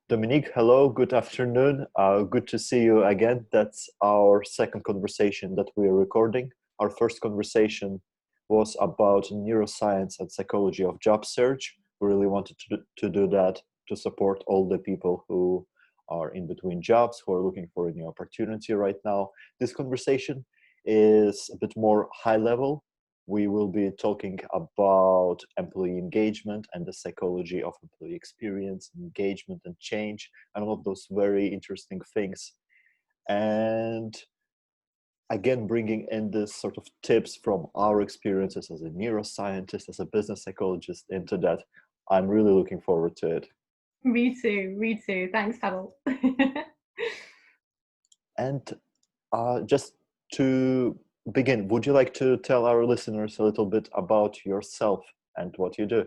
Dominique, hello, good afternoon. Good to see you again. That's our second conversation that we are recording. Our first conversation was about neuroscience and psychology of job search. We really wanted to do that to support all the people who are in between jobs, who are looking for a new opportunity right now. This conversation is a bit more high level. We will be talking about employee engagement and the psychology of employee experience, engagement and change, and all of those very interesting things. And again, bringing in this sort of tips from our experiences as a neuroscientist, as a business psychologist into that. I'm really looking forward to it. Me too. Thanks, Pavel. And just to begin, would you like to tell our listeners a little bit about yourself and what you do?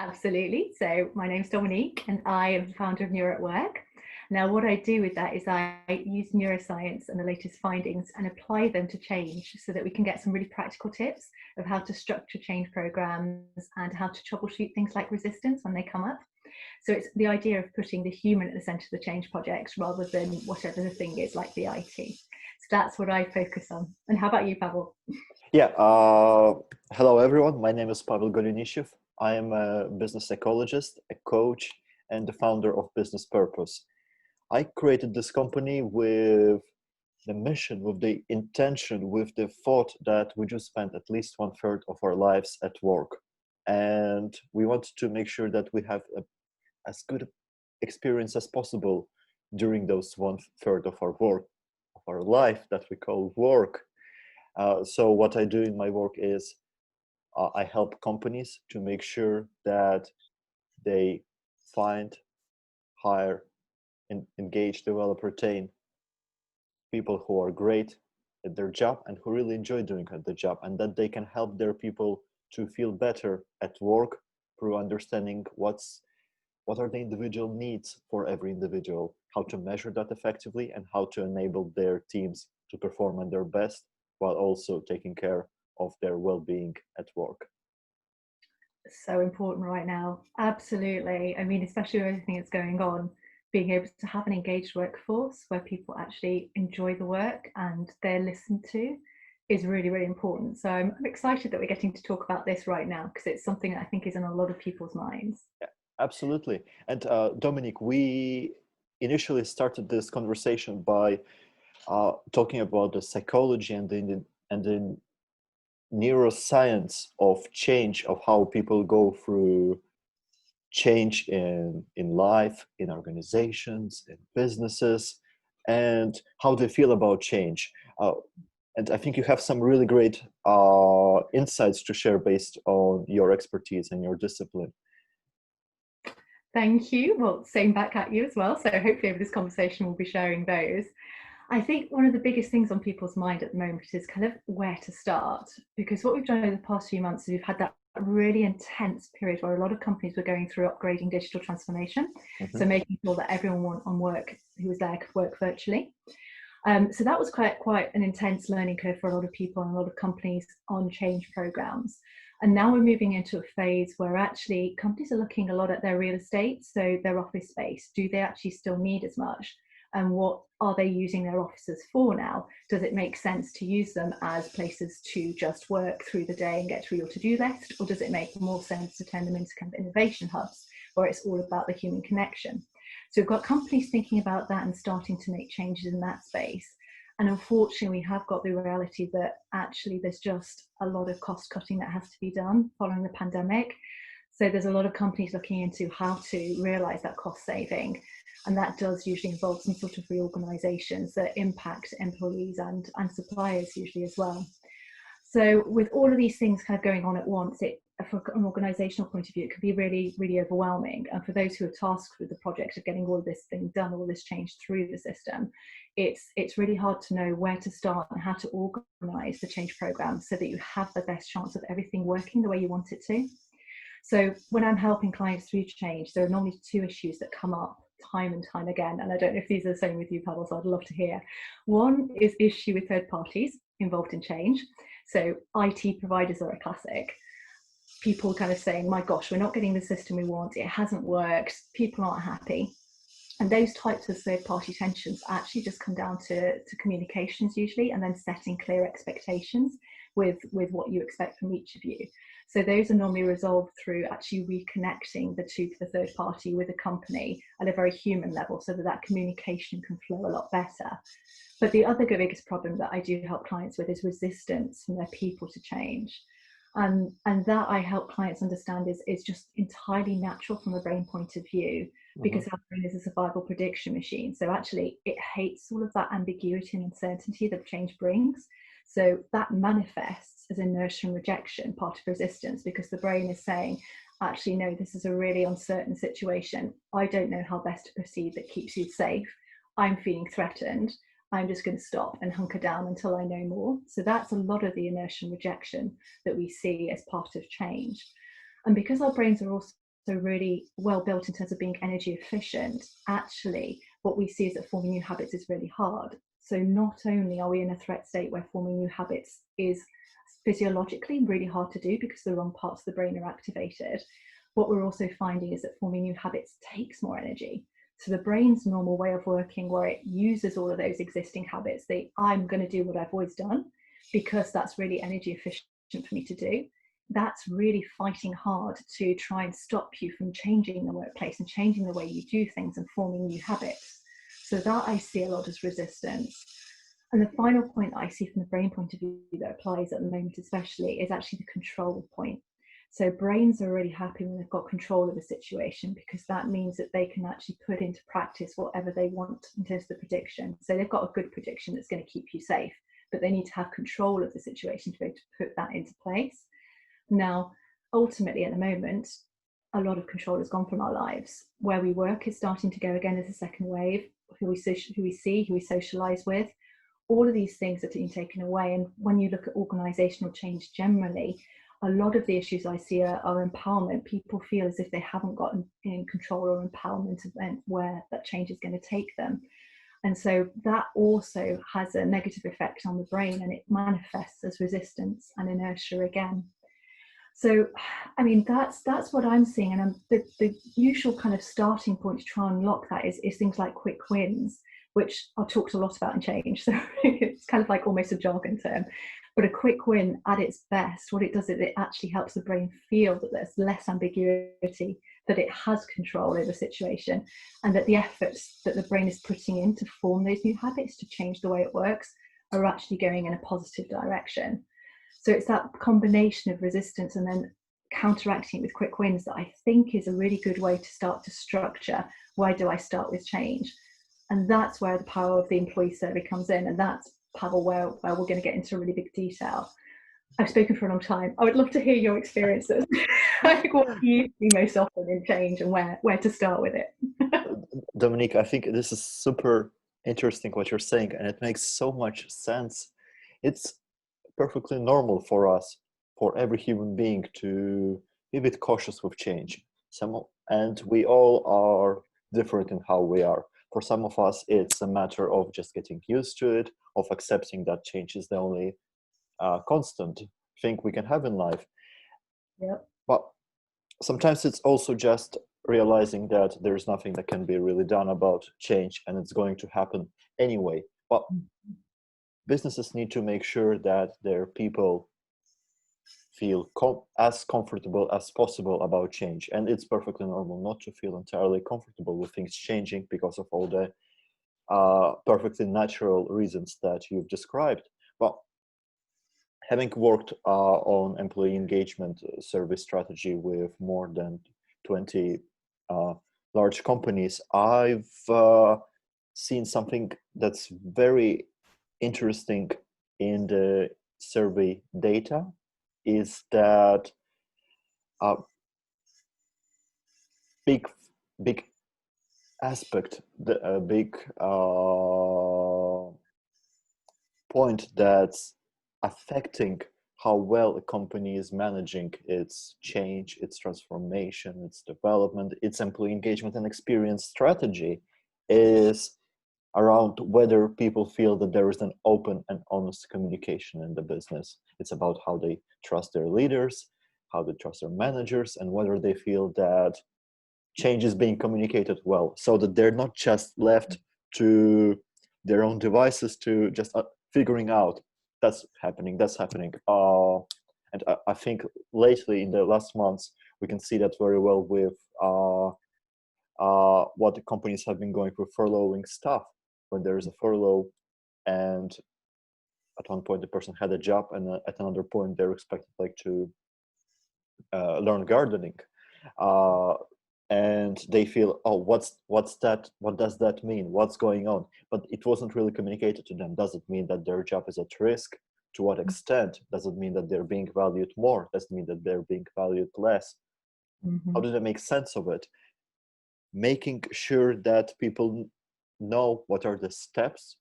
Absolutely. So my name's Dominique and I am the founder of Neuro at Work. Now, what I do with that is I use neuroscience and the latest findings and apply them to change so that we can get some really practical tips of how to structure change programs and how to troubleshoot things like resistance when they come up. So it's the idea of putting the human at the centre of the change projects rather than whatever the thing is, like the IT. So that's what I focus on. And how about you, Pavel? Yeah, hello everyone. My name is Pavel Golenistsev. I am a business psychologist, a coach, and the founder of Business Purpose. I created this company with the mission, with the intention, with the thought that we just spend at least 1/3 of our lives at work. And we want to make sure that we have as good experience as possible during those 1/3 of our work, of our life that we call work. So what I do in my work is I help companies to make sure that they find, hire, engage, develop, retain people who are great at their job and who really enjoy doing the job, and that they can help their people to feel better at work through understanding what are the individual needs for every individual, how to measure that effectively, and how to enable their teams to perform at their best while also taking care of their well-being at work. So important right now. Absolutely. I mean, especially with everything that's going on, being able to have an engaged workforce where people actually enjoy the work and they're listened to is really, really important. So I'm excited that we're getting to talk about this right now because it's something that I think is in a lot of people's minds. Yeah, absolutely. And Dominique, we initially started this conversation by talking about the psychology and the neuroscience of change, of how people go through change in life, in organizations, in businesses, and how they feel about change. And I think you have some really great insights to share based on your expertise and your discipline. Thank you. Well, same back at you as well. So hopefully over this conversation we'll be sharing those. I think one of the biggest things on people's mind at the moment is kind of where to start, because what we've done over the past few months is we've had that really intense period where a lot of companies were going through upgrading digital transformation. Mm-hmm. So making sure that everyone on work who was there could work virtually. So that was quite an intense learning curve for a lot of people and a lot of companies on change programs. And now we're moving into a phase where actually companies are looking a lot at their real estate, so their office space. Do they actually still need as much? And what are they using their offices for now? Does it make sense to use them as places to just work through the day and get through your to-do list? Or does it make more sense to turn them into kind of innovation hubs where it's all about the human connection? So we've got companies thinking about that and starting to make changes in that space. And unfortunately, we have got the reality that actually there's just a lot of cost cutting that has to be done following the pandemic. So there's a lot of companies looking into how to realise that cost saving. And that does usually involve some sort of reorganisations that impact employees and suppliers usually as well. So with all of these things kind of going on at once, from an organisational point of view, it can be really, really overwhelming. And for those who are tasked with the project of getting all of this thing done, all this change through the system, it's really hard to know where to start and how to organise the change programme so that you have the best chance of everything working the way you want it to. So when I'm helping clients through change, there are normally two issues that come up time and time again. And I don't know if these are the same with you, Pavel, so I'd love to hear. One is the issue with third parties involved in change. So IT providers are a classic. people kind of saying, my gosh, we're not getting the system we want, it hasn't worked, people aren't happy. And those types of third-party tensions actually just come down to communications usually, and then setting clear expectations with what you expect from each of you. So those are normally resolved through actually reconnecting the third party with the company at a very human level, so that that communication can flow a lot better. But the other biggest problem that I do help clients with is resistance from their people to change. And that I help clients understand is just entirely natural from a brain point of view, because our brain is a survival prediction machine. So actually it hates all of that ambiguity and uncertainty that change brings. So that manifests as inertia and rejection, part of resistance, because the brain is saying, actually, no, this is a really uncertain situation. I don't know how best to proceed that keeps you safe. I'm feeling threatened. I'm just going to stop and hunker down until I know more. So that's a lot of the inertia and rejection that we see as part of change. And because our brains are also really well built in terms of being energy efficient, actually what we see is that forming new habits is really hard. So not only are we in a threat state where forming new habits is physiologically really hard to do because the wrong parts of the brain are activated, what we're also finding is that forming new habits takes more energy. So the brain's normal way of working, where it uses all of those existing habits, I'm going to do what I've always done because that's really energy efficient for me to do, that's really fighting hard to try and stop you from changing the workplace and changing the way you do things and forming new habits. So that I see a lot as resistance. And the final point that I see from the brain point of view that applies at the moment especially is actually the control point. So brains are really happy when they've got control of the situation, because that means that they can actually put into practice whatever they want in terms of the prediction. So they've got a good prediction that's going to keep you safe, but they need to have control of the situation to be able to put that into place. Now, ultimately at the moment, a lot of control has gone from our lives. Where we work is starting to go again as a second wave. Who we see, who we socialise with, all of these things are being taken away. And when you look at organisational change generally, a lot of the issues I see are empowerment. People feel as if they haven't gotten in control or empowerment of where that change is going to take them. And so that also has a negative effect on the brain, and it manifests as resistance and inertia again. So, I mean, that's what I'm seeing. And the usual kind of starting point to try and unlock that is things like quick wins, which I've talked a lot about in change. So it's kind of like almost a jargon term. But a quick win at its best, what it does is it actually helps the brain feel that there's less ambiguity, that it has control over the situation, and that the efforts that the brain is putting in to form those new habits, to change the way it works, are actually going in a positive direction. So it's that combination of resistance and then counteracting it with quick wins that I think is a really good way to start to structure, why do I start with change? And that's where the power of the employee survey comes in. And that's, Pavel, where we're going to get into really big detail. I've spoken for a long time. I would love to hear your experiences. Like, what do you see most often in change, and where to start with it? Dominique, I think this is super interesting what you're saying, and it makes so much sense. It's perfectly normal for us, for every human being, to be a bit cautious with change. And we all are different in how we are. For some of us, it's a matter of just getting used to it, of accepting that change is the only constant thing we can have in life. Yep. But sometimes it's also just realizing that there's nothing that can be really done about change, and it's going to happen anyway. But businesses need to make sure that their people feel as comfortable as possible about change. And it's perfectly normal not to feel entirely comfortable with things changing because of all the perfectly natural reasons that you've described. But having worked on employee engagement survey strategy with more than 20 large companies, I've seen something that's very interesting in the survey data, is that big aspect, the big point that's affecting how well a company is managing its change, its transformation, its development, its employee engagement and experience strategy, is around whether people feel that there is an open and honest communication in the business. It's about how they trust their leaders, how they trust their managers, and whether they feel that change is being communicated well, so that they're not just left to their own devices to just figuring out that's happening. And I think lately in the last months, we can see that very well with what the companies have been going through furloughing staff. When there is a furlough and at one point the person had a job and at another point they're expected like to learn gardening. And they feel, oh, what's that? What does that mean? What's going on? But it wasn't really communicated to them. Does it mean that their job is at risk? To what extent? Does it mean that they're being valued more? Does it mean that they're being valued less? How do they make sense of it? Making sure that people know what are the steps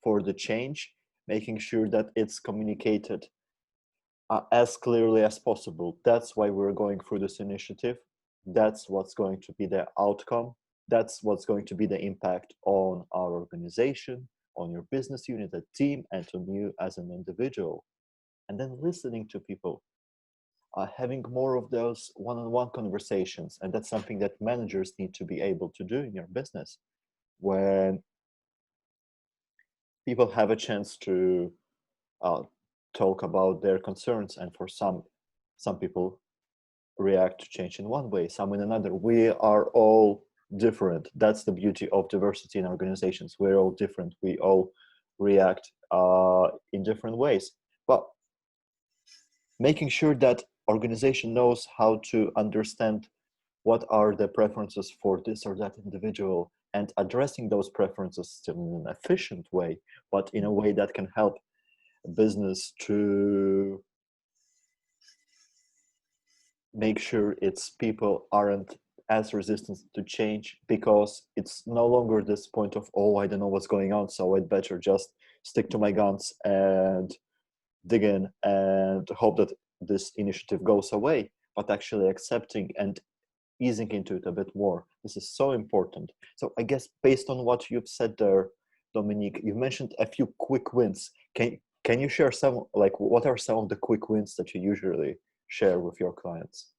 for the change, making sure that it's communicated as clearly as possible. That's why we're going through this initiative. That's what's going to be the outcome. That's what's going to be the impact on our organization, on your business unit, a team, and on you as an individual. And then listening to people, having more of those one-on-one conversations. And that's something that managers need to be able to do in your business. When people have a chance to talk about their concerns, and for some people react to change in one way, some in another. We are all different. That's the beauty of diversity in organizations. We're all different. We all react in different ways. But making sure that organization knows how to understand what are the preferences for this or that individual, and addressing those preferences still in an efficient way, but in a way that can help business to make sure its people aren't as resistant to change, because it's no longer this point of, oh, I don't know what's going on, so I'd better just stick to my guns and dig in and hope that this initiative goes away, but actually accepting and easing into it a bit more. This is so important. So I guess based on what you've said there, Dominique, you mentioned a few quick wins. Can you share some, like, what are some of the quick wins that you usually share with your clients?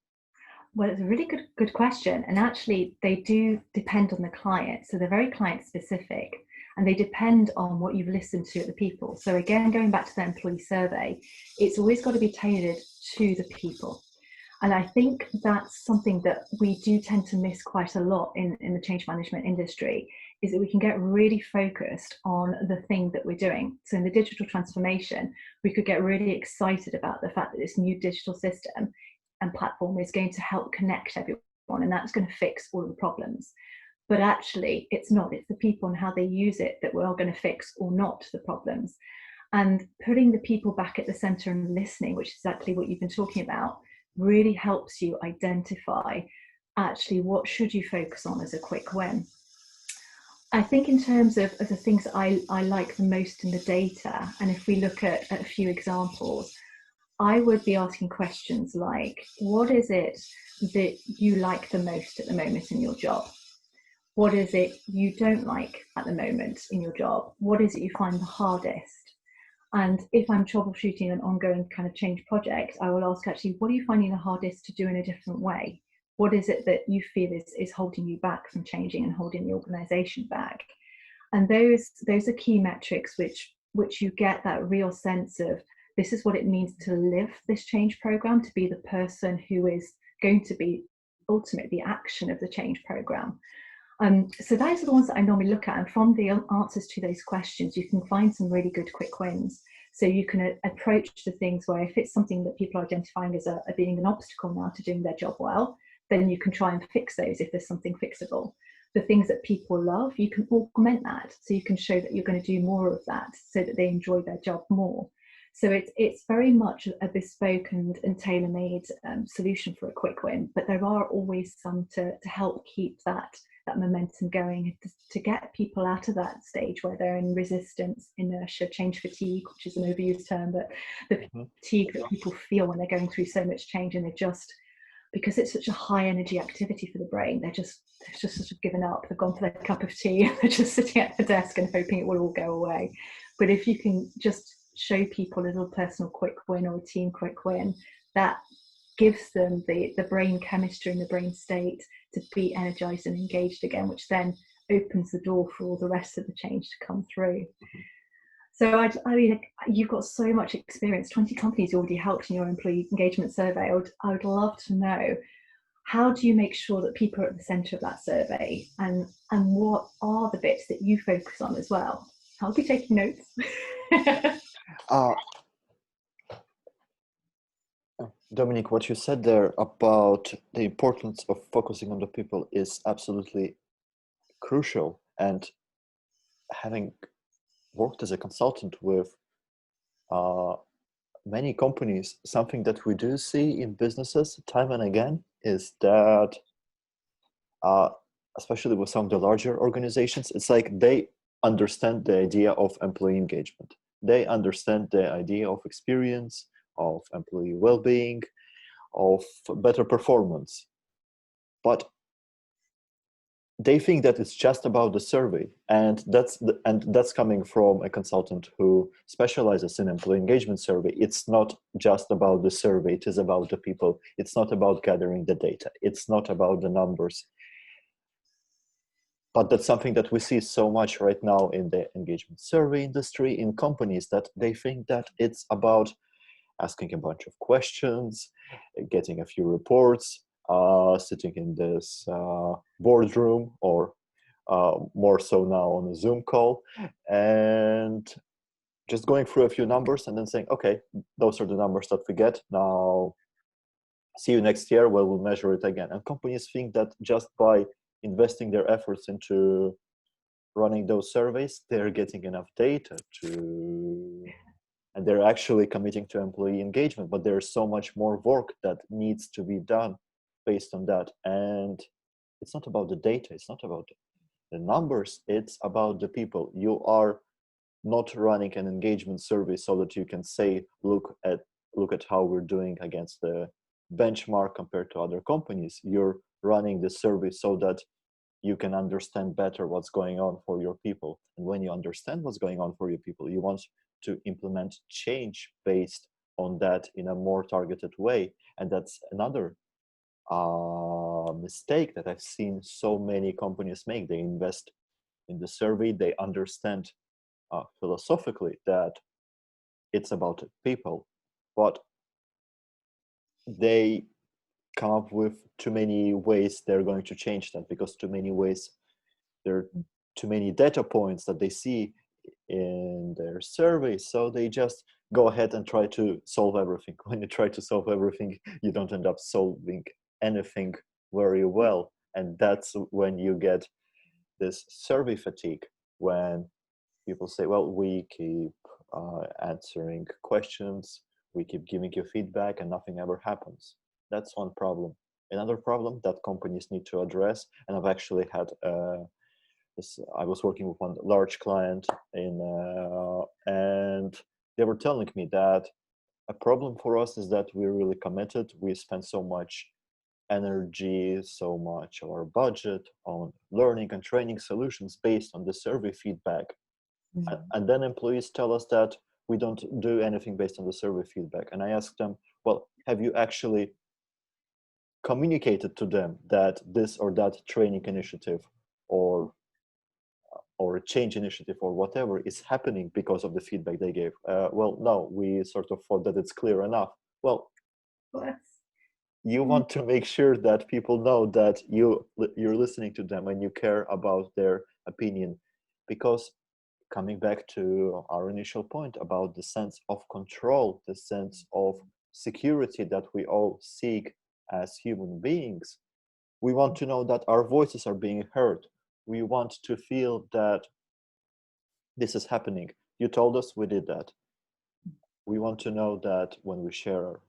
Well, it's a really good question. And actually, they do depend on the client. So they're very client specific, and they depend on what you've listened to at the people. So again, going back to the employee survey, it's always got to be tailored to the people. And I think that's something that we do tend to miss quite a lot in the change management industry, is that we can get really focused on the thing that we're doing. So in the digital transformation, we could get really excited about the fact that this new digital system and platform is going to help connect everyone, and that's going to fix all of the problems. But actually, it's not. It's the people and how they use it that we're going to fix or not the problems. And putting the people back at the center and listening, which is exactly what you've been talking about, really helps you identify actually what should you focus on as a quick win. I think in terms of the things that I like the most in the data, and if we look at a few examples, I would be asking questions like, what is it that you like the most at the moment in your job? What is it you don't like at the moment in your job? What is it you find the hardest? And if I'm troubleshooting an ongoing kind of change project, I will ask actually, what are you finding the hardest to do in a different way? What is it that you feel is holding you back from changing and holding the organization back? And those are key metrics which you get that real sense of, this is what it means to live this change program, to be the person who is going to be ultimately the action of the change program. So those are the ones that I normally look at, and from the answers to those questions, you can find some really good quick wins. So you can approach the things where if it's something that people are identifying as being an obstacle now to doing their job well, then you can try and fix those if there's something fixable. The things that people love, you can augment that. So you can show that you're going to do more of that so that they enjoy their job more. So it's very much a bespoke and tailor-made solution for a quick win, but there are always some to help keep that momentum going, to get people out of that stage where they're in resistance, inertia, change fatigue, which is an overused term, but the fatigue that people feel when they're going through so much change, and they're just, because it's such a high energy activity for the brain, they've just sort of given up. They've gone for their cup of tea and they're just sitting at the desk and hoping it will all go away. But if you can just show people a little personal quick win or a team quick win, that gives them the brain chemistry and the brain state to be energized and engaged again, which then opens the door for all the rest of the change to come through. So I mean, you've got so much experience, 20 companies you already helped in your employee engagement survey. I would love to know, how do you make sure that people are at the center of that survey, and what are the bits that you focus on as well? I'll be taking notes. Dominique, what you said there about the importance of focusing on the people is absolutely crucial. And having worked as a consultant with many companies, something that we do see in businesses time and again is that, especially with some of the larger organizations, it's like they understand the idea of employee engagement. They understand the idea of experience, of employee well-being, of better performance. But they think that it's just about the survey, and that's coming from a consultant who specializes in employee engagement survey. It's not just about the survey, it is about the people. It's not about gathering the data, it's not about the numbers. But that's something that we see so much right now in the engagement survey industry, in companies, that they think that it's about asking a bunch of questions, getting a few reports, sitting in this boardroom, or more so now on a Zoom call, and just going through a few numbers and then saying, okay, those are the numbers that we get. Now, see you next year where we'll measure it again. And companies think that just by investing their efforts into running those surveys, they're getting enough data and they're actually committing to employee engagement. But there's so much more work that needs to be done based on that. And it's not about the data, it's not about the numbers, it's about the people. You are not running an engagement survey so that you can say, look at how we're doing against the benchmark compared to other companies. You're running the survey so that you can understand better what's going on for your people. And when you understand what's going on for your people, you want to implement change based on that in a more targeted way. And that's another mistake that I've seen so many companies make. They invest in the survey, they understand philosophically that it's about people, but they come up with too many ways they're going to change that, because there are too many data points that they see in their survey, so they just go ahead and try to solve everything. When you try to solve everything, you don't end up solving anything very well, and that's when you get this survey fatigue, when people say, well, we keep answering questions, we keep giving you feedback, and nothing ever happens. That's one problem. Another problem that companies need to address, and I've actually had I was working with one large client and they were telling me that a problem for us is that we're really committed. We spend so much energy, so much of our budget on learning and training solutions based on the survey feedback. Mm-hmm. And then employees tell us that we don't do anything based on the survey feedback. And I asked them, well, have you actually communicated to them that this or that training initiative or a change initiative or whatever is happening because of the feedback they gave? Well, no, we sort of thought that it's clear enough. Well, you want to make sure that people know that you're listening to them and you care about their opinion, because coming back to our initial point about the sense of control, the sense of security that we all seek as human beings, we want to know that our voices are being heard. We want to feel that this is happening. You told us, we did that. We want to know that when we share our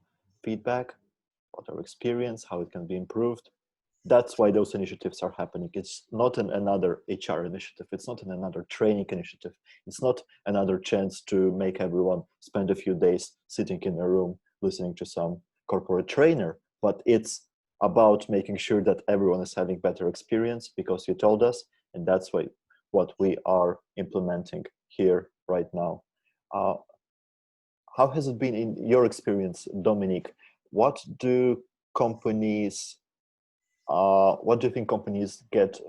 feedback, about our experience, how it can be improved, that's why those initiatives are happening. It's not another HR initiative. It's not another training initiative. It's not another chance to make everyone spend a few days sitting in a room listening to some corporate trainer, but it's about making sure that everyone is having better experience because you told us, and that's what we are implementing here right now. How has it been in your experience, Dominique? what do companies, what do you think companies get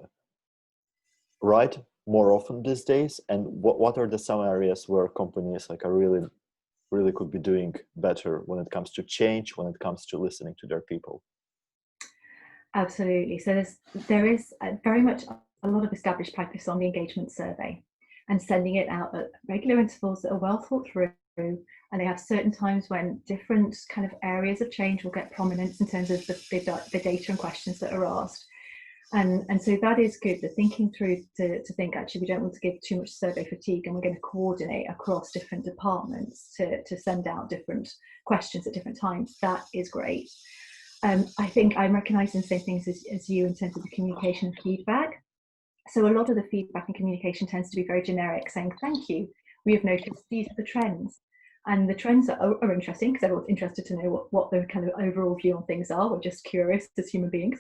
right more often these days? And what are the some areas where companies like are really could be doing better when it comes to change, when it comes to listening to their people? Absolutely. So there is very much a lot of established practice on the engagement survey and sending it out at regular intervals that are well thought through. And they have certain times when different kind of areas of change will get prominence in terms of the data and questions that are asked. And so that is good, the thinking through to think, actually, we don't want to give too much survey fatigue, and we're going to coordinate across different departments to send out different questions at different times. That is great. I think I'm recognising the same things as you in terms of the communication and feedback. So a lot of the feedback and communication tends to be very generic, saying, thank you, we have noticed these are the trends. And the trends are interesting because everyone's interested to know what the kind of overall view on things are. We're just curious as human beings.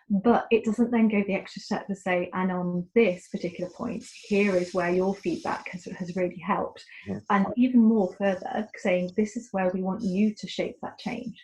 But it doesn't then go the extra step to say, and on this particular point, here is where your feedback has really helped. Yeah. And even more further, saying this is where we want you to shape that change.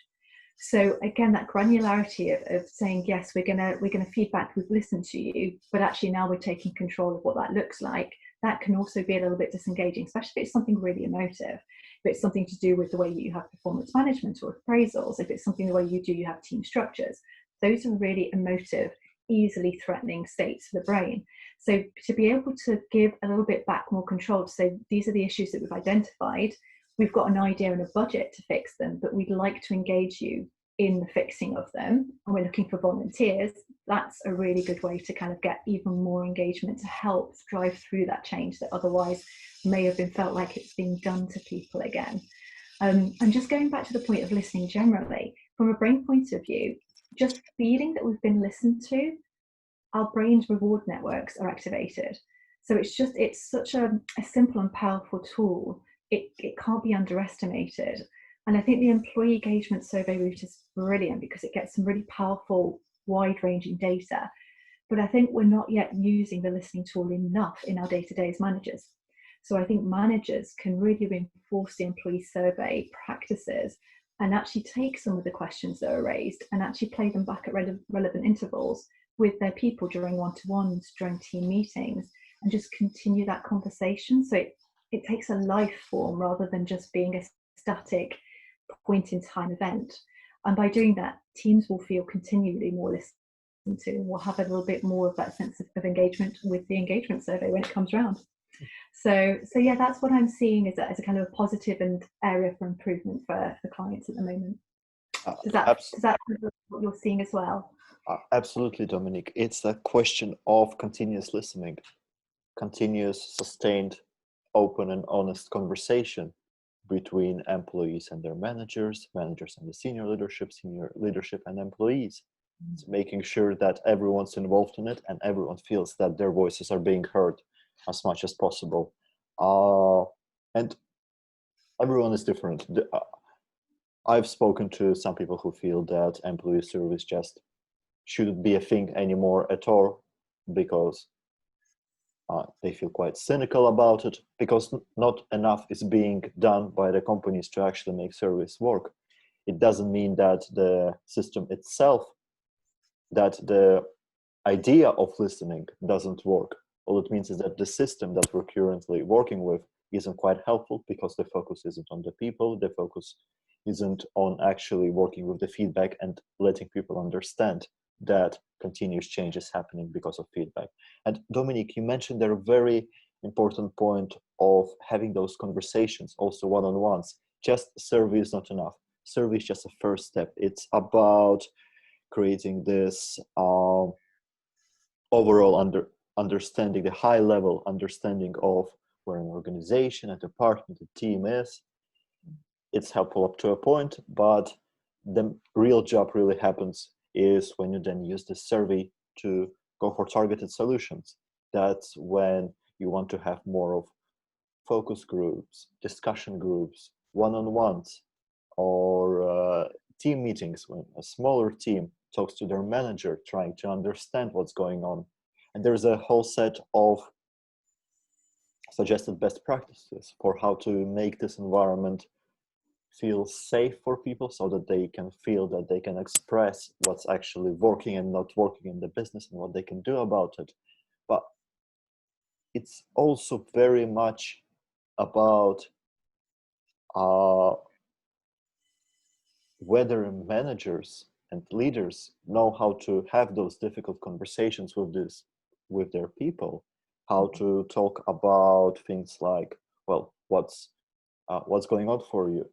So again, that granularity of saying, yes, we're gonna feedback, we've listened to you, but actually now we're taking control of what that looks like. That can also be a little bit disengaging, especially if it's something really emotive. If it's something to do with the way you have performance management or appraisals, if it's something the way you have team structures, those are really emotive, easily threatening states for the brain. So to be able to give a little bit back, more control, to say these are the issues that we've identified, we've got an idea and a budget to fix them, but we'd like to engage you in the fixing of them, and we're looking for volunteers. That's a really good way to kind of get even more engagement to help drive through that change that otherwise may have been felt like it's being done to people again. And just going back to the point of listening generally, from a brain point of view, just feeling that we've been listened to, our brain's reward networks are activated. So it's such a simple and powerful tool. It can't be underestimated. And I think the employee engagement survey route is brilliant because it gets some really powerful, wide-ranging data. But I think we're not yet using the listening tool enough in our day-to-day as managers. So I think managers can really reinforce the employee survey practices and actually take some of the questions that are raised and actually play them back at relevant intervals with their people during one-to-ones, during team meetings, and just continue that conversation. So it takes a life form rather than just being a static point in time event. And by doing that, teams will feel continually more listened to, and will have a little bit more of that sense of engagement with the engagement survey when it comes around. So yeah, that's what I'm seeing as a kind of a positive and area for improvement for clients at the moment. Does that what you're seeing as well? Absolutely, Dominique. It's a question of continuous listening, continuous, sustained, open and honest conversation between employees and their managers and the senior leadership and employees. It's making sure that everyone's involved in it and everyone feels that their voices are being heard as much as possible. And everyone is different. I've spoken to some people who feel that employee service just shouldn't be a thing anymore at all because they feel quite cynical about it, because not enough is being done by the companies to actually make service work. It doesn't mean that the system itself, that the idea of listening doesn't work. All it means is that the system that we're currently working with isn't quite helpful because the focus isn't on the people, the focus isn't on actually working with the feedback and letting people understand that continuous change is happening because of feedback. And Dominique, you mentioned there a very important point of having those conversations, also one-on-ones. Just survey is not enough. Survey is just a first step. It's about creating this overall understanding, the high-level understanding of where an organization, a department, a team is. It's helpful up to a point, but the real job really happens is when you then use the survey to go for targeted solutions. That's when you want to have more of focus groups, discussion groups, one-on-ones, or team meetings when a smaller team talks to their manager trying to understand what's going on. And there's a whole set of suggested best practices for how to make this environment feel safe for people so that they can feel that they can express what's actually working and not working in the business and what they can do about it. But it's also very much about whether managers and leaders know how to have those difficult conversations with their people, how to talk about things like, well, what's going on for you,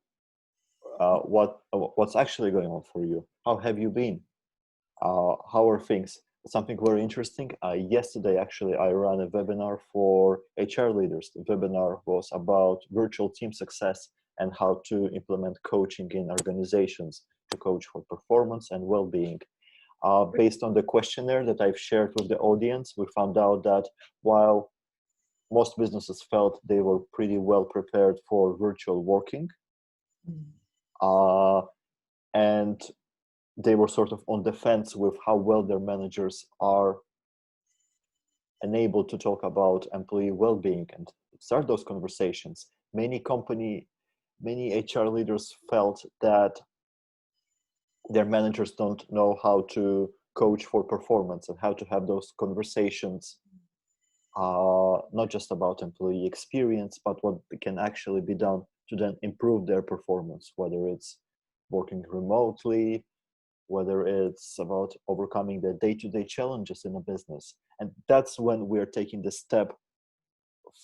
what's actually going on for you, how have you been, how are things. Something very interesting, yesterday actually I ran a webinar for HR leaders. The webinar was about virtual team success and how to implement coaching in organizations to coach for performance and well-being. Based on the questionnaire that I've shared with the audience, we found out that while most businesses felt they were pretty well prepared for virtual working, and they were sort of on the fence with how well their managers are enabled to talk about employee well-being and start those conversations. Many HR leaders felt that their managers don't know how to coach for performance and how to have those conversations, not just about employee experience, but what can actually be done to then improve their performance, whether it's working remotely, whether it's about overcoming the day-to-day challenges in a business. And that's when we're taking the step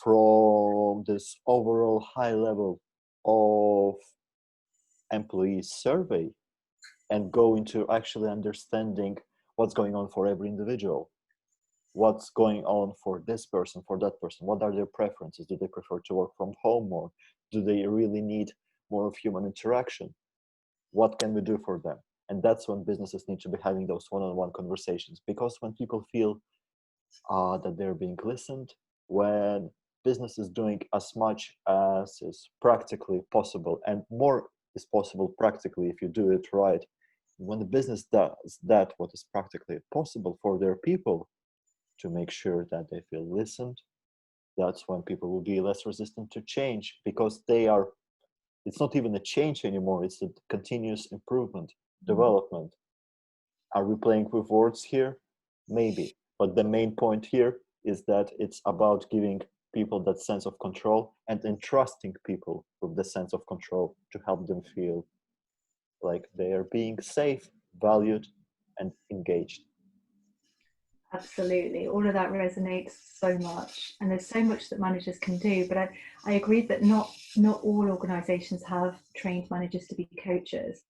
from this overall high level of employee survey and go into actually understanding what's going on for every individual. What's going on for this person, for that person? What are their preferences? Do they prefer to work from home more? Do they really need more of human interaction? What can we do for them? And that's when businesses need to be having those one-on-one conversations, because when people feel that they're being listened, when business is doing as much as is practically possible, and more is possible practically if you do it right, when the business does that, what is practically possible for their people to make sure that they feel listened, that's when people will be less resistant to change, because it's not even a change anymore, it's a continuous improvement, development. Are we playing with words here? Maybe. But the main point here is that it's about giving people that sense of control and entrusting people with the sense of control to help them feel like they are being safe, valued, and engaged. Absolutely. All of that resonates so much. And there's so much that managers can do. But I agree that not all organizations have trained managers to be coaches.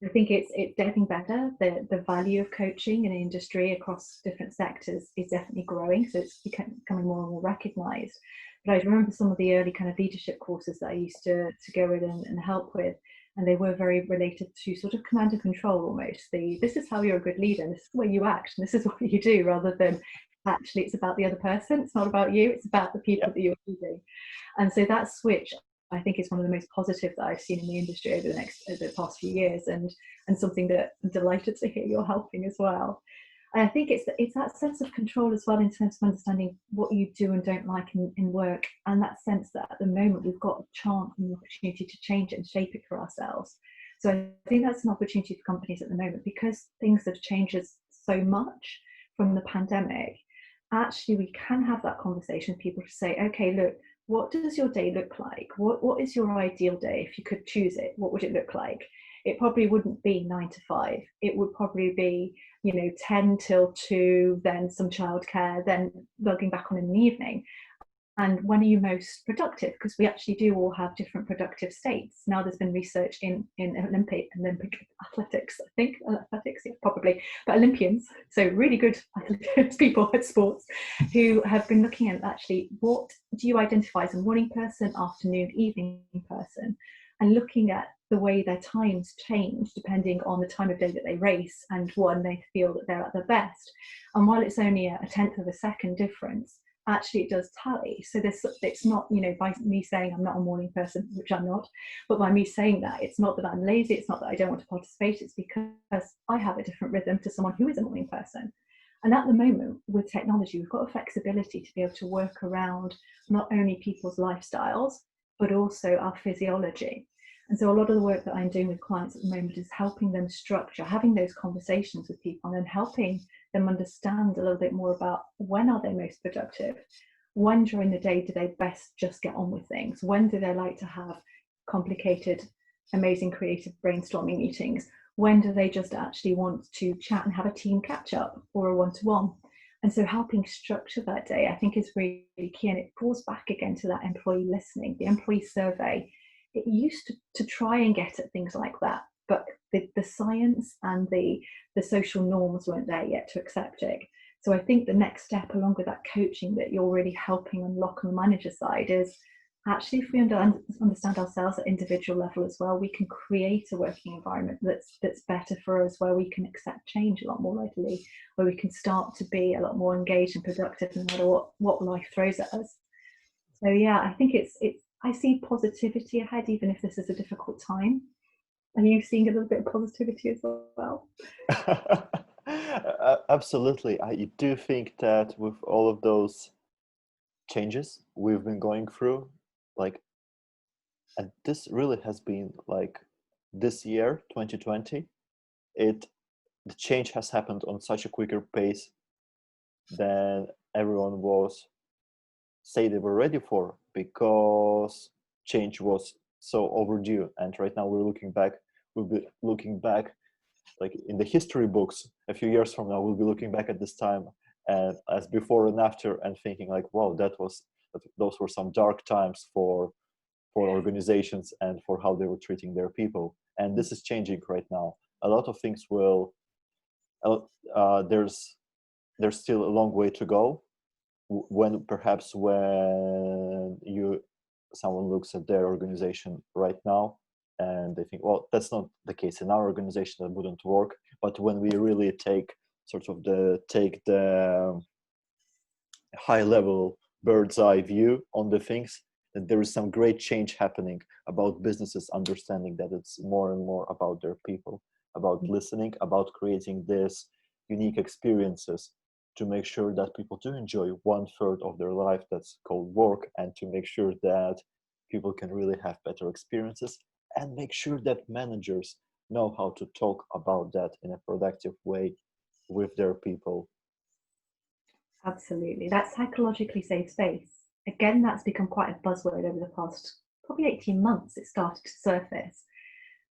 I think it's getting better. The value of coaching in the industry across different sectors is definitely growing. So it's becoming more and more recognized. But I remember some of the early kind of leadership courses that I used to go in and help with. And they were very related to sort of command and control almost. This is how you're a good leader, and this is the way you act, and this is what you do, rather than actually it's about the other person. It's not about you, it's about the people that you're leading. And so that switch, I think, is one of the most positive that I've seen in the industry over the past few years, and something that I'm delighted to hear you're helping as well. And I think it's that sense of control as well, in terms of understanding what you do and don't like in work, and that sense that at the moment we've got a chance and the opportunity to change it and shape it for ourselves. So I think that's an opportunity for companies at the moment, because things have changed so much from the pandemic. Actually, we can have that conversation with people to say, okay, look, what does your day look like? What is your ideal day? If you could choose it, what would it look like? It probably wouldn't be 9 to 5. It would probably be, 10 till 2, then some childcare, then logging back on in the evening. And when are you most productive? Because we actually do all have different productive states. Now there's been research in Olympic athletics, I think, athletics, yeah, probably, but Olympians, so really good people at sports, who have been looking at actually what do you identify as a morning person, afternoon, evening person, and looking at the way their times change depending on the time of day that they race and when they feel that they're at their best. And while it's only a tenth of a second difference, actually it does tally. So it's not, by me saying I'm not a morning person, which I'm not, but by me saying that, it's not that I'm lazy, it's not that I don't want to participate, it's because I have a different rhythm to someone who is a morning person. And at the moment, with technology, we've got a flexibility to be able to work around not only people's lifestyles, but also our physiology. And so a lot of the work that I'm doing with clients at the moment is helping them structure, having those conversations with people, and then helping them understand a little bit more about when are they most productive, when during the day do they best just get on with things, when do they like to have complicated, amazing creative brainstorming meetings, when do they just actually want to chat and have a team catch up or a one-to-one. And so helping structure that day, I think, is really key. And it falls back again to that employee listening, the employee survey. It used to try and get at things like that, but the science and the social norms weren't there yet to accept it. So I think the next step, along with that coaching that you're really helping unlock on the manager side, is actually, if we understand ourselves at individual level as well, we can create a working environment that's better for us, where we can accept change a lot more readily, where we can start to be a lot more engaged and productive no matter what life throws at us. So yeah, I think it's I see positivity ahead, even if this is a difficult time. Are you seeing a little bit of positivity as well? Absolutely. I do think that with all of those changes we've been going through, like, and this really has been like this year, 2020, the change has happened on such a quicker pace than everyone was say they were ready for, because change was so overdue. And right now we'll be looking back like in the history books a few years from now. We'll be looking back at this time and as before and after, and thinking like, wow, those were some dark times for organizations and for how they were treating their people. And this is changing right now. A lot of things will there's still a long way to go. When someone looks at their organization right now and they think, well, that's not the case in our organization, that wouldn't work. But when we really take the high level bird's eye view on the things, then there is some great change happening about businesses understanding that it's more and more about their people, about listening, about creating this unique experiences to make sure that people do enjoy 1/3 of their life that's called work, and to make sure that people can really have better experiences, and make sure that managers know how to talk about that in a productive way with their people. Absolutely. That psychologically safe space. Again, that's become quite a buzzword over the past probably 18 months. It started to surface.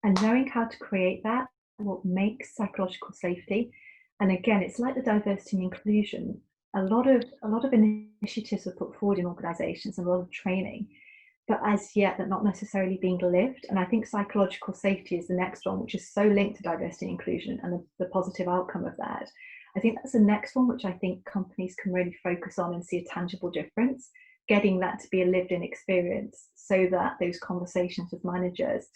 And knowing how to create that, what makes psychological safety. And again, it's like the diversity and inclusion. A lot of initiatives are put forward in organizations and a lot of training, but as yet they're not necessarily being lived. And I think psychological safety is the next one, which is so linked to diversity and inclusion and the positive outcome of that. I think that's the next one, which I think companies can really focus on and see a tangible difference, getting that to be a lived-in experience, so that those conversations with managers,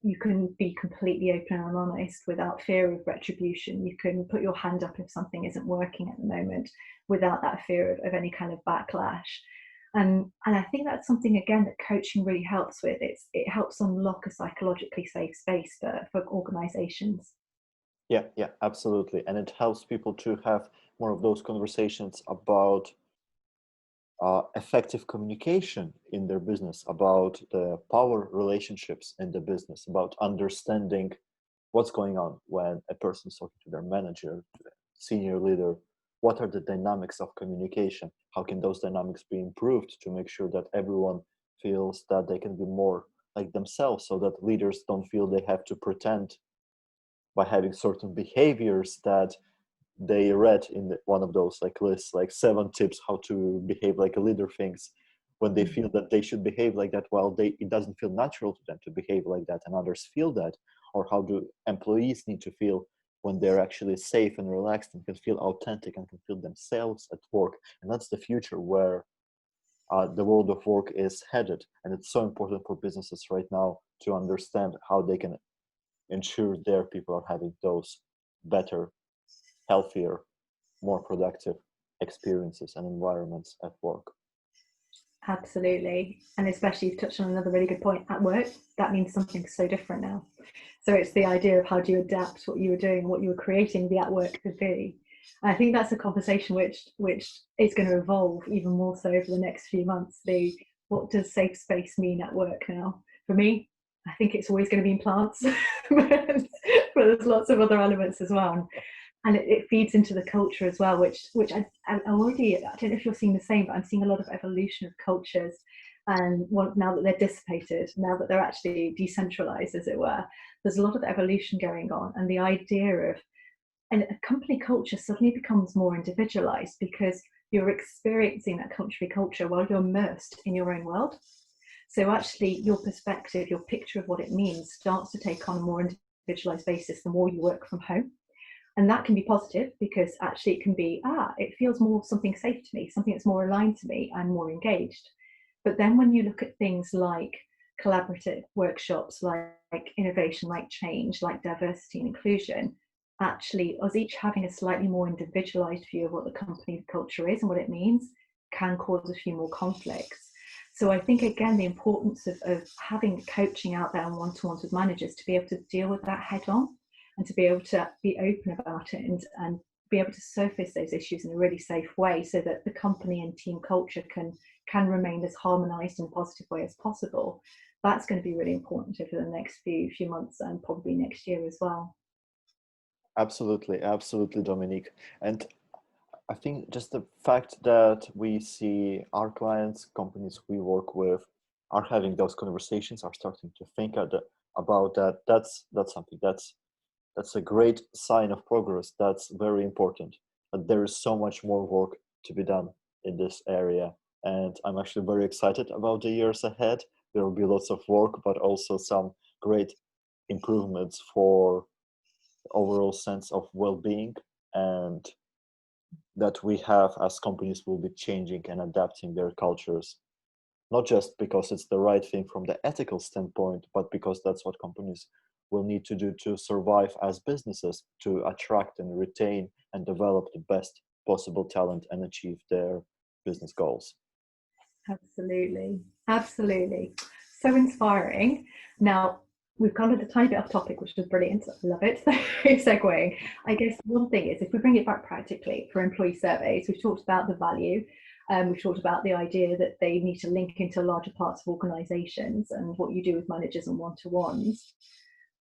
you can be completely open and honest without fear of retribution. You can put your hand up if something isn't working at the moment without that fear of any kind of backlash. And I think that's something, again, that coaching really helps with. It helps unlock a psychologically safe space for organizations. Yeah, absolutely. And it helps people to have more of those conversations about effective communication in their business, about the power relationships in the business, about understanding what's going on when a person is talking to their manager, to their senior leader. What are the dynamics of communication? How can those dynamics be improved to make sure that everyone feels that they can be more like themselves, so that leaders don't feel they have to pretend by having certain behaviors that they read in one of those like lists, like 7 tips how to behave like a leader things, when they feel that they should behave like that, while it doesn't feel natural to them to behave like that, and others feel that. Or how do employees need to feel when they're actually safe and relaxed and can feel authentic and can feel themselves at work. And that's the future where the world of work is headed. And it's so important for businesses right now to understand how they can ensure their people are having those better, healthier, more productive experiences and environments at work. Absolutely. And especially, you've touched on another really good point. At work, that means something so different now. So it's the idea of how do you adapt what you were doing, what you were creating the at work to be. And I think that's a conversation which is going to evolve even more so over the next few months. What does safe space mean at work now? For me, I think it's always going to be in plants, but there's lots of other elements as well. And it feeds into the culture as well, which I already, I don't know if you're seeing the same, but I'm seeing a lot of evolution of cultures. And now that they're dissipated, now that they're actually decentralized, as it were, there's a lot of evolution going on. And the idea of, and a company culture suddenly becomes more individualized because you're experiencing that culture while you're immersed in your own world. So actually your perspective, your picture of what it means starts to take on a more individualized basis the more you work from home. And that can be positive because actually it can be, it feels more something safe to me, something that's more aligned to me, I'm more engaged. But then when you look at things like collaborative workshops, like innovation, like change, like diversity and inclusion, actually us each having a slightly more individualized view of what the company culture is and what it means can cause a few more conflicts. So I think, again, the importance of having coaching out there and one-to-ones with managers to be able to deal with that head on and to be able to be open about it and be able to surface those issues in a really safe way so that the company and team culture can remain as harmonized and positive way as possible. That's going to be really important over the next few months and probably next year as well. Absolutely, absolutely, Dominique. And I think just the fact that we see our clients, companies we work with, are having those conversations, are starting to think about that. That's something that's a great sign of progress. That's very important. But there is so much more work to be done in this area, and I'm actually very excited about the years ahead. There will be lots of work, but also some great improvements for overall sense of well-being, and that we have as companies will be changing and adapting their cultures, not just because it's the right thing from the ethical standpoint, but because that's what companies will need to do to survive as businesses, to attract and retain and develop the best possible talent and achieve their business goals. Absolutely, absolutely. So inspiring. Now, we've covered a tiny bit off topic, which was brilliant. I love it. Segueing. I guess one thing is, if we bring it back practically for employee surveys, we've talked about the value. We've talked about the idea that they need to link into larger parts of organisations and what you do with managers and one-to-ones.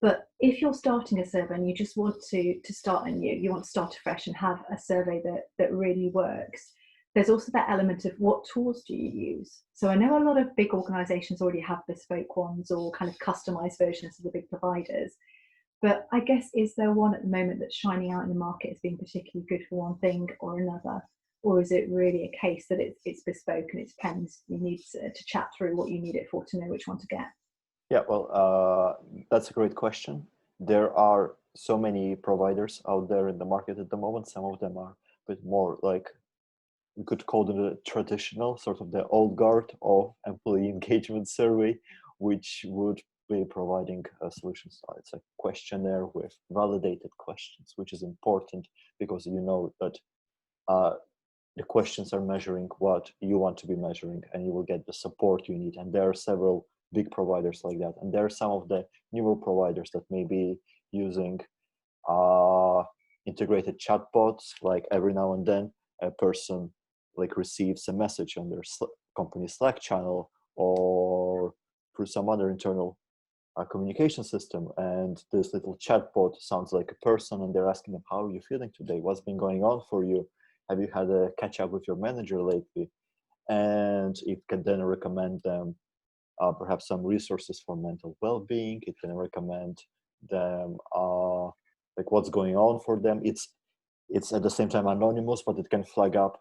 But if you're starting a survey and you just want to start anew, you want to start afresh and have a survey that really works, there's also that element of what tools do you use? So I know a lot of big organisations already have bespoke ones or kind of customised versions of the big providers. But I guess, is there one at the moment that's shining out in the market as being particularly good for one thing or another? Or is it really a case that it's bespoke and it depends, you need to chat through what you need it for to know which one to get? Yeah, well, that's a great question. There are so many providers out there in the market at the moment. Some of them are a bit more like, we could call them the traditional, sort of the old guard of employee engagement survey, which would be providing solutions. It's a questionnaire with validated questions, which is important because you know that the questions are measuring what you want to be measuring, and you will get the support you need. And there are several big providers like that. And there are some of the newer providers that may be using integrated chatbots, like every now and then a person like receives a message on their company Slack channel or through some other internal communication system, and this little chatbot sounds like a person, and they're asking them, how are you feeling today? What's been going on for you? Have you had a catch up with your manager lately? And it can then recommend them perhaps some resources for mental well-being. It can recommend them like what's going on for them. It's at the same time anonymous, but it can flag up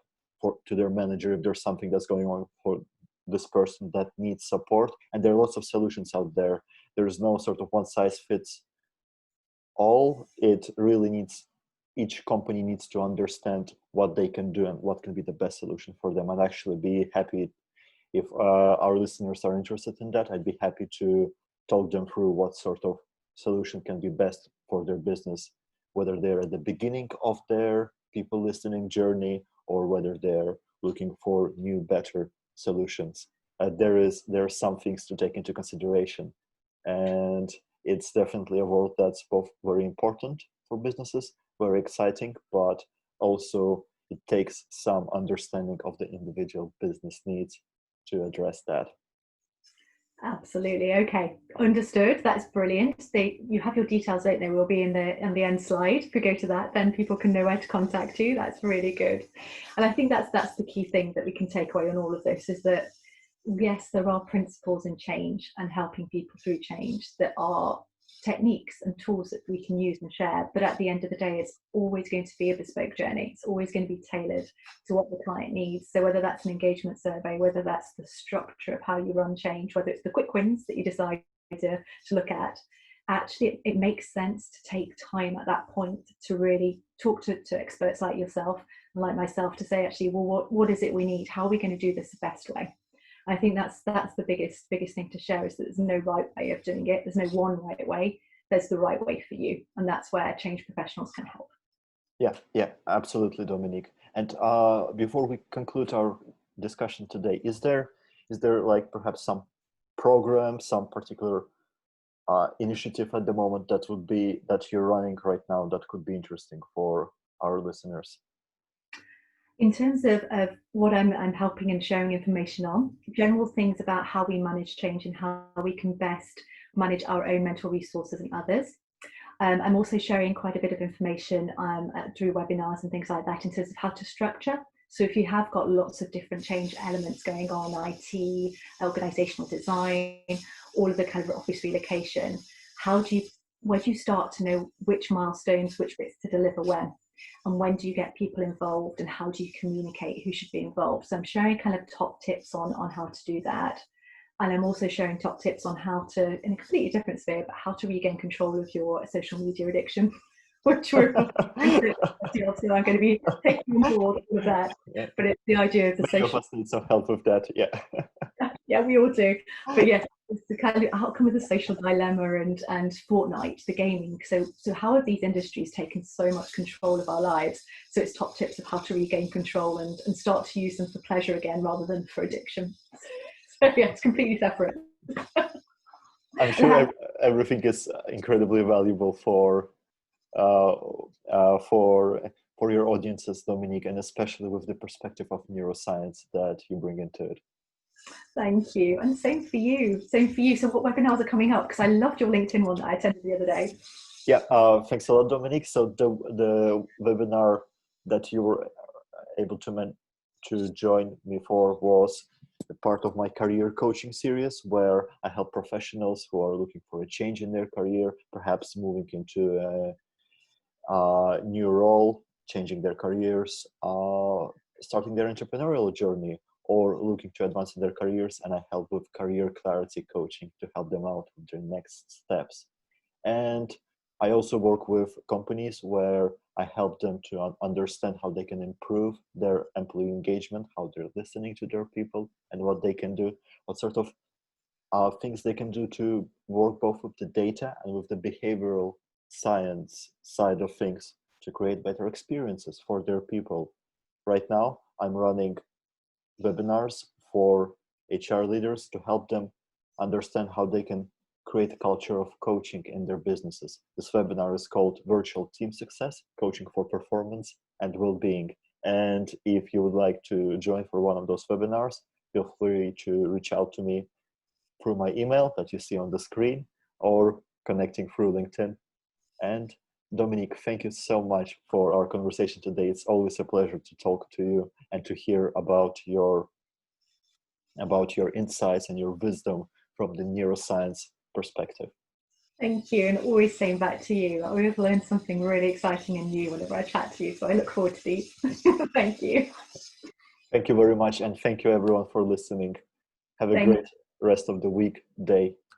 to their manager if there's something that's going on for this person that needs support. And there are lots of solutions out there. There is no sort of one size fits all. It really needs, each company needs to understand what they can do and what can be the best solution for them. I'd actually be happy if our listeners are interested in that. I'd be happy to talk them through what sort of solution can be best for their business, whether they're at the beginning of their people listening journey or whether they're looking for new, better solutions. There are some things to take into consideration, and it's definitely a world that's both very important for businesses, very exciting, but also it takes some understanding of the individual business needs to address that. Absolutely. Okay, understood. That's brilliant. You have your details, don't they? Will be in the end slide. If you go to that, then people can know where to contact you. That's really good. And I think that's the key thing that we can take away on all of this, is that yes, there are principles in change and helping people through change that are techniques and tools that we can use and share. But at the end of the day, it's always going to be a bespoke journey. It's always going to be tailored to what the client needs. So whether that's an engagement survey, whether that's the structure of how you run change, whether it's the quick wins that you decide to look at, actually it makes sense to take time at that point to really talk to experts like yourself and like myself to say, actually, well, what is it we need? How are we going to do this the best way? I think that's the biggest thing to share, is that there's no right way of doing it. There's no one right way. There's the right way for you, and that's where change professionals can help. Yeah, absolutely, Dominique. And before we conclude our discussion today, is there like perhaps some program, some particular initiative at the moment that you're running right now that could be interesting for our listeners? In terms of what I'm helping and sharing information on, general things about how we manage change and how we can best manage our own mental resources and others. I'm also sharing quite a bit of information through webinars and things like that in terms of how to structure. So if you have got lots of different change elements going on, IT, organisational design, all of the kind of office relocation, where do you start to know which milestones, which bits to deliver when do you get people involved, and how do you communicate who should be involved? So I'm sharing kind of top tips on how to do that. And I'm also sharing top tips on how to, in a completely different sphere, but how to regain control of your social media addiction, which we're so I'm going to be taking on board all of that. Yeah. But it's the idea of the social... Many of us need some help with that, yeah. Yeah, we all do. But yes, it's the kind of outcome of the social dilemma and Fortnite, the gaming. So how have these industries taken so much control of our lives? So it's top tips of how to regain control and start to use them for pleasure again rather than for addiction. So yeah, it's completely separate. I'm sure everything is incredibly valuable for your audiences, Dominique, and especially with the perspective of neuroscience that you bring into it. Thank you, and same for you. So what webinars are coming up? Because I loved your LinkedIn one that I attended the other day. Yeah, thanks a lot, Dominique. So the webinar that you were able to join me for was a part of my career coaching series, where I help professionals who are looking for a change in their career, perhaps moving into a new role, changing their careers, starting their entrepreneurial journey, or looking to advance in their careers. And I help with career clarity coaching to help them out with their next steps. And I also work with companies where I help them to understand how they can improve their employee engagement, how they're listening to their people, and what they can do, what sort of things they can do to work both with the data and with the behavioral science side of things to create better experiences for their people. Right now, I'm running webinars for HR leaders to help them understand how they can create a culture of coaching in their businesses. This webinar is called Virtual Team Success, Coaching for Performance and Well-Being. And if you would like to join for one of those webinars, feel free to reach out to me through my email that you see on the screen, or connecting through LinkedIn. And Dominique, thank you so much for our conversation today. It's always a pleasure to talk to you and to hear about your insights and your wisdom from the neuroscience perspective. Thank you, and always saying back to you, I always learn something really exciting and new whenever I chat to you, so I look forward to these. Thank you. Thank you very much, and thank you everyone for listening. Have a great rest of the week, day,